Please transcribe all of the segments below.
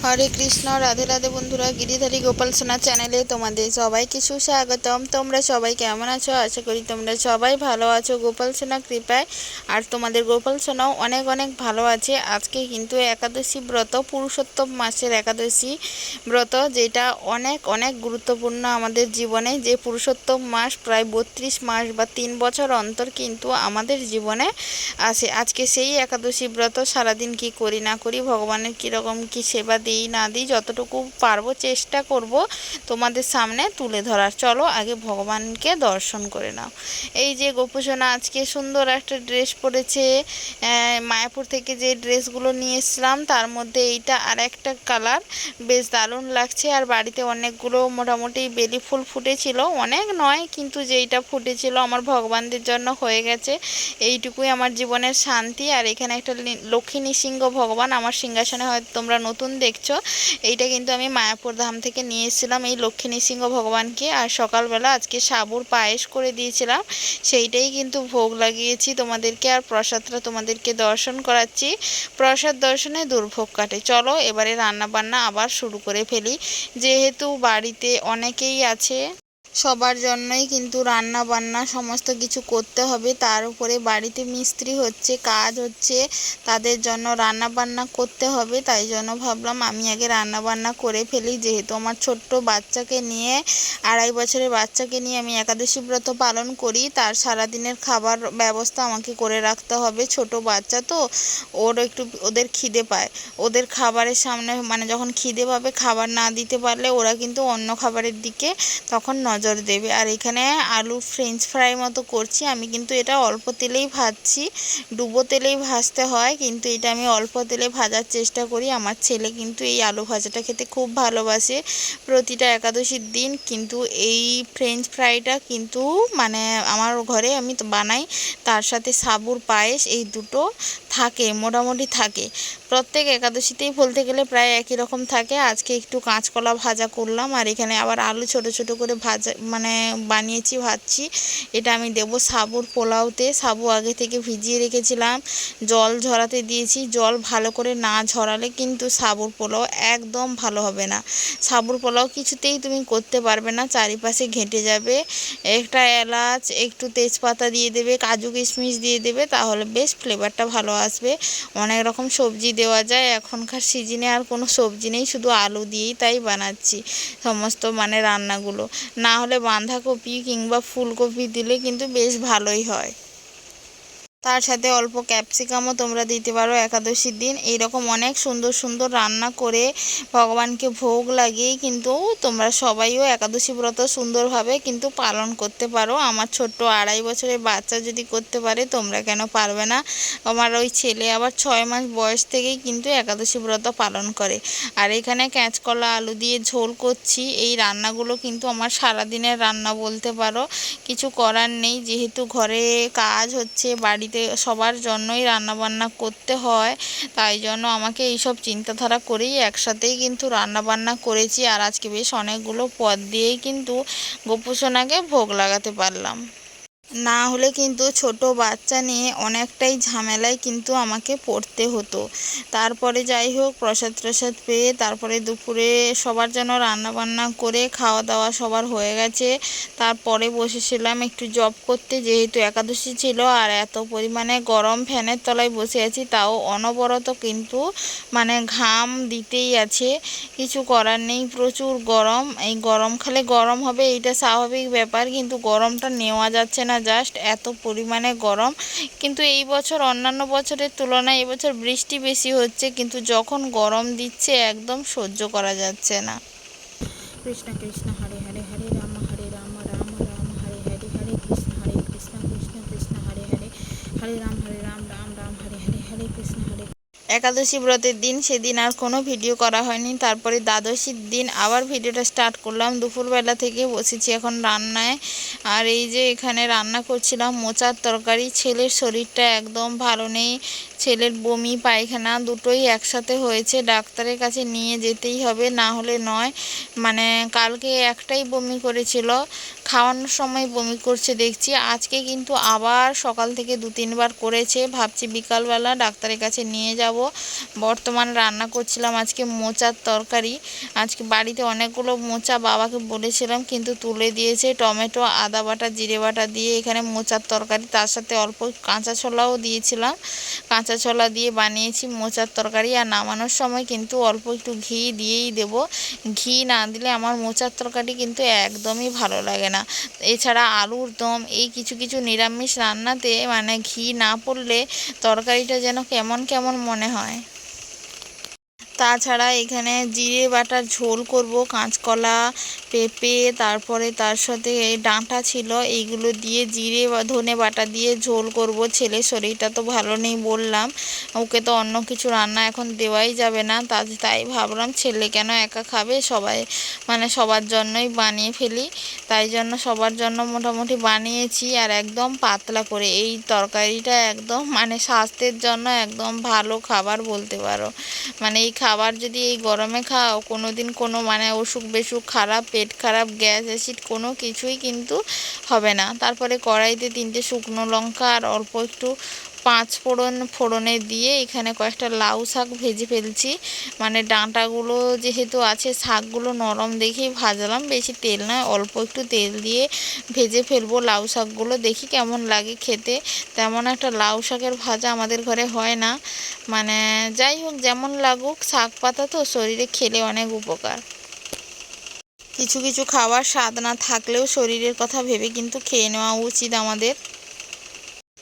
হরে কৃষ্ণ। রাধে রাধে বন্ধুরা, গিরিধারী গোপাল সোনা চ্যানেলে তোমাদের সবাইকে সুস্বাগতম। তোমরা সবাই কেমন আছো? আশা করি তোমরা সবাই ভালো আছো গোপাল সোনা কৃপায়। আর তোমাদের গোপাল সোনাও অনেক অনেক ভালো আছে। আজকে কিন্তু একাদশী ব্রত, পুরুষোত্তম মাসের একাদশী ব্রত, যেটা অনেক অনেক গুরুত্বপূর্ণ আমাদের জীবনে। যে পুরুষোত্তম মাস প্রায় 32 মাস বা 3 বছর অন্তর কিন্তু আমাদের জীবনে আসে। আজকে সেই একাদশী ব্রত সারাদিন কি করি না করি, ভগবানের কীরকম কি সেবা দিই না দিই, যতটুকু পারবো চেষ্টা করব তোমাদের সামনে তুলে ধরার। চলো আগে ভগবানকে দর্শন করে নাও। এই যে গোপুসোনা আজকে সুন্দর একটা ড্রেস পরেছে। মায়াপুর থেকে যে ড্রেসগুলো নিয়ে এসেছিলাম তার মধ্যে এইটা আর একটা কালার, বেশ দারুণ লাগছে। আর বাড়িতে অনেকগুলো মোটামুটি বেলি ফুল ফুটেছিল, অনেক নয় কিন্তু যেইটা ফুটেছিল আমার ভগবানদের জন্য হয়ে গেছে। এইটুকুই আমার জীবনের শান্তি। আর এখানে একটা লক্ষ্মী নৃসিংহ ভগবান আমার সিংহাসনে, হয়তো তোমরা নতুন দেখছো। এইটা কিন্তু আমি মায়াপুর ধাম থেকে নিয়ে এসেছিলাম এই লক্ষ্মী নৃসিংহ ভগবানকে। আর সকালবেলা আজকে সাবুর পায়েস করে দিয়েছিলাম, সেইটাই কিন্তু ভোগ লাগিয়েছি তোমাদেরকে। আর প্রসাদটা তোমাদেরকে দর্শন করাচ্ছি। প্রসাদ দর্শনে দুর্ভোগ কাটে। চলো এবারে রান্না বান্না আবার শুরু করে ফেলি। যেহেতু বাড়িতে অনেকেই আছে, সবার জন্যই কিন্তু রান্না বান্না সমস্ত কিছু করতে হবে। তার উপরে বাড়িতে মিস্ত্রি হচ্ছে, কাজ হচ্ছে, তাদের জন্য রান্না বান্না করতে হবে। তাই জন্য ভাবলাম আমি আগে রান্না বান্না করে ফেলি। যেহেতু আমার ছোট্ট বাচ্চাকে নিয়ে, 2.5 বছরের বাচ্চাকে নিয়ে আমি একাদশী ব্রত পালন করি, তার সারাদিনের খাবার ব্যবস্থা আমাকে করে রাখতে হবে। ছোট বাচ্চা তো, ওদের খিদে পায়। ওদের খাবারের সামনে মানে যখন খিদে পাবে, খাবার না দিতে পারলে ওরা কিন্তু অন্য খাবারের দিকে তখন নজর দেবে। আর এখানে আলু ফ্রেঞ্চ ফ্রাই মতো করছি আমি, কিন্তু এটা অল্প তেলেই ভাজছি। ডুবো তেলেই ভাজতে হয়, কিন্তু এটা আমি অল্প তেলে ভাজার চেষ্টা করি। আমার ছেলে কিন্তু এই আলু ভাজাটা খেতে খুব ভালোবাসে। প্রতিটা একাদশীর দিন কিন্তু এই ফ্রেঞ্চ ফ্রাইটা কিন্তু মানে আমার ঘরে আমি তো বানাই। তার সাথে সাবুর পায়েস, এই দুটো থাকে, মোটামুটি থাকে প্রত্যেক একাদশীতেই বলতে গেলে প্রায় একই রকম থাকে। আজকে একটু কাঁচকলা ভাজা করলাম, আর এখানে আবার আলু ছোট ছোট করে ভাজা মানে বানিয়েছি, ভাজছি। এটা আমি দেবো সাবুর পোলাওতে। সাবু আগে থেকে ভিজিয়ে রেখেছিলাম, জল ঝরাতে দিয়েছি। জল ভালো করে না ঝরালে কিন্তু সাবুর পোলাও একদম ভালো হবে না। সাবুর পোলাও কিছুতেই তুমি করতে পারবে না, চারিপাশে ঘেঁটে যাবে। একটা এলাচ, একটু তেজপাতা দিয়ে দেবে, কাজু কিশমিশ দিয়ে দেবে, তাহলে বেশ ফ্লেভারটা ভালো আসবে। অনেক রকম সবজি দেওয়া যায়, এখনকার সিজনে আর কোনো সবজি নেই, শুধু আলু দিয়েই তাই বানাচ্ছি সমস্ত মানে রান্নাগুলো। না হলে বাঁধাকপি কিংবা ফুলকপি দিলে কিন্তু বেশ ভালোই হয়। তার সাথে অল্প ক্যাপসিকামও তোমরা দিতে পারো একাদশীর দিন। এইরকম অনেক সুন্দর সুন্দর রান্না করে ভগবানকে ভোগ লাগিয়েই কিন্তু তোমরা সবাইও একাদশী ব্রত সুন্দরভাবে কিন্তু পালন করতে পারো। আমার ছোট্ট 2.5 বছরের বাচ্চা যদি করতে পারে, তোমরা কেন পারবে না? আমার ওই ছেলে আবার 6 মাস বয়স থেকেই কিন্তু একাদশী ব্রত পালন করে। আর এখানে কাঁচকলা আলু দিয়ে ঝোল করছি। এই রান্নাগুলো কিন্তু আমার সারাদিনের রান্না বলতে পারো, কিছু করার নেই। যেহেতু ঘরে কাজ হচ্ছে, বাড়িতে সবার জন্যই রান্নাবান্না করতে হয়, তাই জন্য আমাকে এইসব চিন্তাধারা করেই একসাথেই কিন্তু রান্নাবান্না করেছি। আর আজকে বেশ অনেকগুলো পদ দিয়েই কিন্তু গোপুসোনাকে ভোগ লাগাতে পারলাম। না হলে কিন্তু ছোট বাচ্চা নিয়ে অনেকটাই ঝামেলায় কিন্তু আমাকে পড়তে হতো। তারপরে যাই হোক প্রসাদ ট্রসাদ পেয়ে তারপরে দুপুরে সবার জন্য রান্নাবান্না করে খাওয়া দাওয়া সবার হয়ে গেছে। তারপরে বসেছিলাম একটু জব করতে, যেহেতু একাদশী ছিল। আর এত পরিমাণে গরম, ফ্যানের তলায় বসে আছি, তাও অনবরত কিন্তু মানে ঘাম দিতেই আছে। কিছু করার নেই, প্রচুর গরম। এই গরমকালে গরম হবে এইটা স্বাভাবিক ব্যাপার, কিন্তু গরমটা নেওয়া যাচ্ছে না, জাস্ট এত পরিমাণে গরম। কিন্তু এই বছর অন্যান্য বছরের তুলনায় এবছর বৃষ্টি বেশি হচ্ছে, কিন্তু যখন গরম দিচ্ছে একদম সহ্য করা যাচ্ছে না। কৃষ্ণ কৃষ্ণ হরে হরে, হরে রাম রাম রাম হরে হরে, হরে কৃষ্ণ কৃষ্ণ কৃষ্ণ হরে হরে, হরে রাম রাম রাম হরে হরে, হরে কৃষ্ণ হরে। একাদশী ব্রতের দিন সেদিন আর কোনো ভিডিও করা হয়নি। তারপরে দ্বাদশীর দিন আবার ভিডিওটা স্টার্ট করলাম। দুপুরবেলা থেকে বসেছি এখন রান্নায়। আর এই যে এখানে রান্না করছিলাম মোচার তরকারি। ছেলের শরীরটা একদম ভালো নেই, ছেলের বমি পায়খানা দুটোই একসাথে হয়েছে, ডাক্তারের কাছে নিয়ে যেতেই হবে, না হলে নয়। মানে কালকে একটাই বমি করেছিল, খাওয়ানোর সময় বমি করছে দেখছি, আজকে কিন্তু আবার সকাল থেকে 2-3 বার করেছে। ভাবছি বিকালবেলা ডাক্তারের কাছে নিয়ে যাব। বর্তমান রান্না করছিলাম আজকে মোচার তরকারি। আজকে বাড়িতে অনেকগুলো মোচা বাবাকে বলেছিলাম, কিন্তু তুলে দিয়েছে। টমেটো, আদা বাটা, জিরে বাটা দিয়ে এখানে মোচার তরকারি, তার সাথে অল্প কাঁচা ছোলাও দিয়েছিলাম। কাঁচা ছোলা দিয়ে বানিয়েছি মোচার তরকারি। আর নামানোর সময় কিন্তু অল্প একটু ঘি দিয়েই দেব। ঘি না দিলে আমার মোচার তরকারি কিন্তু একদমই ভালো লাগে না। এছাড়া আলুর দম, এই কিছু কিছু নিরামিষ রান্নাতে মানে ঘি না পড়লে তরকারিটা যেন কেমন কেমন মনে হয়। তাছাড়া এখানে জিরে বাটার ঝোল করব, কাঁচকলা, পেঁপে, তারপরে তার সাথে এই ডাঁটা ছিল, এইগুলো দিয়ে জিরে বা ধনে বাটা দিয়ে ঝোল করব। ছেলের শরীরটা তো ভালো নেই বললাম, ওকে তো অন্য কিছু রান্না এখন দেওয়াই যাবে না। তাই ভাবলাম ছেলে কেন একা খাবে, সবাই মানে সবার জন্যই বানিয়ে ফেলি। তাই জন্য সবার জন্য মোটামুটি বানিয়েছি। আর একদম পাতলা করে, এই তরকারিটা একদম মানে স্বাস্থ্যের জন্য একদম ভালো খাবার বলতে পারো। মানে এই খাবার যদি এই গরমে খাও, কোনো দিন কোনো মানে অসুখ বেসুখ, খারাপ পেট খারাপ, গ্যাস অ্যাসিড কোনো কিছুই কিন্তু হবে না। তারপরে কড়াইতে 3টে শুকনো লঙ্কা আর অল্প একটু 5 ফোড়নে দিয়ে এখানে কয়েকটা লাউ শাক ভেজে ফেলছি। মানে ডাঁটাগুলো যেহেতু আছে, শাকগুলো নরম দেখেই ভাজলাম, বেশি তেল নয়, অল্প একটু তেল দিয়ে ভেজে ফেলবো লাউ শাকগুলো। দেখি কেমন লাগে খেতে। তেমন একটা লাউ শাকের ভাজা আমাদের ঘরে হয় না। মানে যাই হোক, যেমন লাগুক, শাক পাতা তো শরীরে খেলে অনেক উপকার। কিছু কিছু খাবার স্বাদ না থাকলেও শরীরের কথা ভেবে কিন্তু খেয়ে নেওয়া উচিত আমাদের।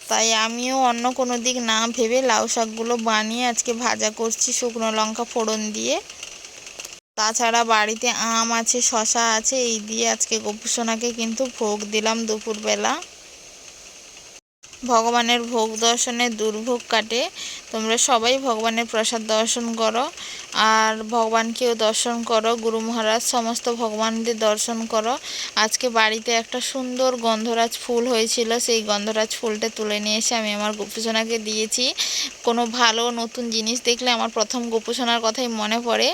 তাই আমিও অন্য কোনো দিক না ভেবে লাউ শাকগুলো বানিয়ে আজকে ভাজা করছি শুকনো লঙ্কা ফোড়ন দিয়ে। তাছাড়া বাড়িতে আম আছে, শশা আছে, এই দিয়ে আজকে গোপুসোনাকে কিন্তু ভোগ দিলাম দুপুরবেলা। ভগবানের ভোগ দর্শনে দুর্ভোগ কাটে। তোমরা সবাই ভগবানের প্রসাদ দর্শন করো, আর ভগবানকেও দর্শন করো, গুরু মহারাজ সমস্ত ভগবানদের দর্শন করো। আজকে বাড়িতে একটা সুন্দর গন্ধরাজ ফুল হয়েছিল, সেই গন্ধরাজ ফুলটা তুলে নিয়ে এসে আমি আমার গোপুসোনাকে দিয়েছি। কোনো ভালো নতুন জিনিস দেখলে আমার প্রথম গোপুসোনার কথাই মনে পড়ে।